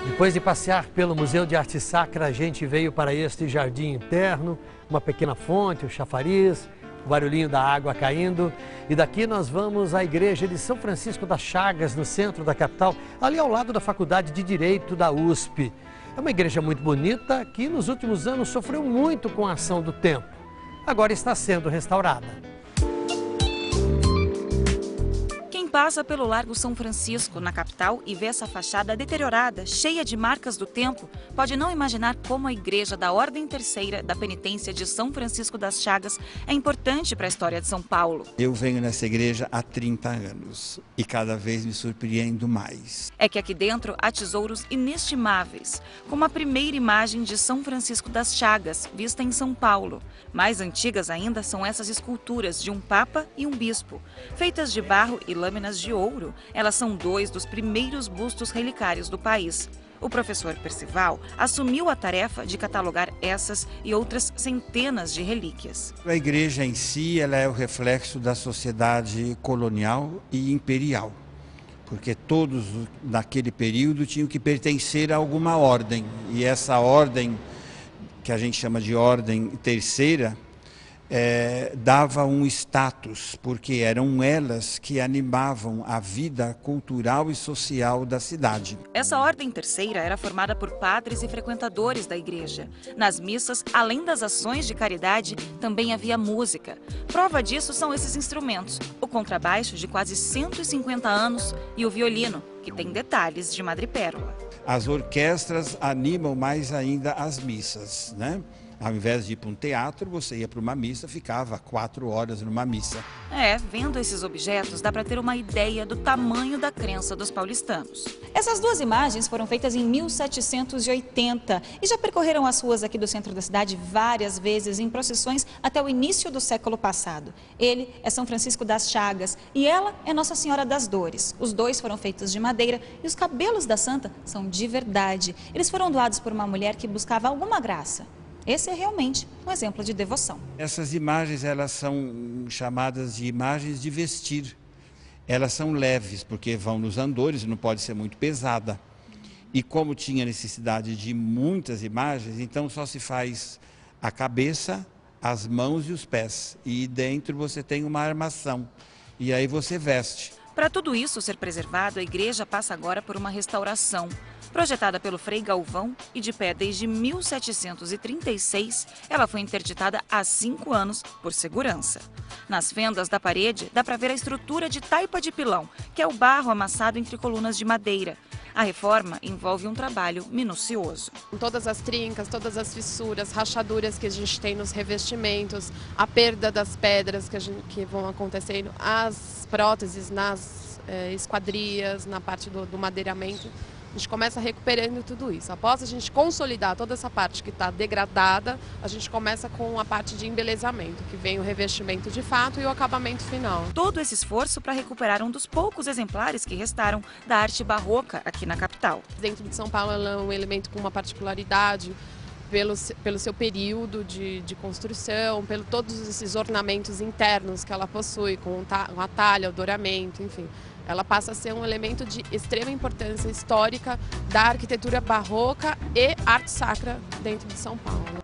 Depois de passear pelo Museu de Arte Sacra, a gente veio para este jardim interno, uma pequena fonte, o chafariz, o barulhinho da água caindo. E daqui nós vamos à igreja de São Francisco das Chagas, no centro da capital, ali ao lado da Faculdade de Direito da USP. É uma igreja muito bonita que nos últimos anos sofreu muito com a ação do tempo. Agora está sendo restaurada. Passa pelo Largo São Francisco, na capital, e vê essa fachada deteriorada, cheia de marcas do tempo, pode não imaginar como a igreja da Ordem Terceira da Penitência de São Francisco das Chagas é importante para a história de São Paulo. Eu venho nessa igreja há 30 anos e cada vez me surpreendo mais. É que aqui dentro há tesouros inestimáveis, como a primeira imagem de São Francisco das Chagas, vista em São Paulo. Mais antigas ainda são essas esculturas de um papa e um bispo, feitas de barro e lâminas de ouro. Elas são dois dos primeiros bustos relicários do país. O professor Percival assumiu a tarefa de catalogar essas e outras centenas de relíquias. A igreja em si, ela é o reflexo da sociedade colonial e imperial, porque todos naquele período tinham que pertencer a alguma ordem, e essa ordem, que a gente chama de Ordem Terceira, dava um status, porque eram elas que animavam a vida cultural e social da cidade. Essa Ordem Terceira era formada por padres e frequentadores da igreja. Nas missas, além das ações de caridade, também havia música. Prova disso são esses instrumentos: o contrabaixo, de quase 150 anos, e o violino, que tem detalhes de madrepérola. As orquestras animam mais ainda as missas, né? Ao invés de ir para um teatro, você ia para uma missa, ficava 4 horas numa missa. Vendo esses objetos, dá para ter uma ideia do tamanho da crença dos paulistanos. Essas duas imagens foram feitas em 1780 e já percorreram as ruas aqui do centro da cidade várias vezes em procissões até o início do século passado. Ele é São Francisco das Chagas e ela é Nossa Senhora das Dores. Os dois foram feitos de madeira e os cabelos da santa são de verdade. Eles foram doados por uma mulher que buscava alguma graça. Esse é realmente um exemplo de devoção. Essas imagens, elas são chamadas de imagens de vestir. Elas são leves, porque vão nos andores, não pode ser muito pesada. E como tinha necessidade de muitas imagens, então só se faz a cabeça, as mãos e os pés. E dentro você tem uma armação. E aí você veste. Para tudo isso ser preservado, a igreja passa agora por uma restauração. Projetada pelo Frei Galvão e de pé desde 1736, ela foi interditada há 5 anos por segurança. Nas fendas da parede dá para ver a estrutura de taipa de pilão, que é o barro amassado entre colunas de madeira. A reforma envolve um trabalho minucioso. Todas as trincas, todas as fissuras, rachaduras que a gente tem nos revestimentos, a perda das pedras que vão acontecendo, as próteses nas esquadrias, na parte do madeiramento. A gente começa recuperando tudo isso. Após a gente consolidar toda essa parte que está degradada, a gente começa com a parte de embelezamento, que vem o revestimento de fato e o acabamento final. Todo esse esforço para recuperar um dos poucos exemplares que restaram da arte barroca aqui na capital. Dentro de São Paulo, ela é um elemento com uma particularidade pelo seu período de construção, pelo todos esses ornamentos internos que ela possui, com a talha, o douramento, enfim. Ela passa a ser um elemento de extrema importância histórica da arquitetura barroca e arte sacra dentro de São Paulo.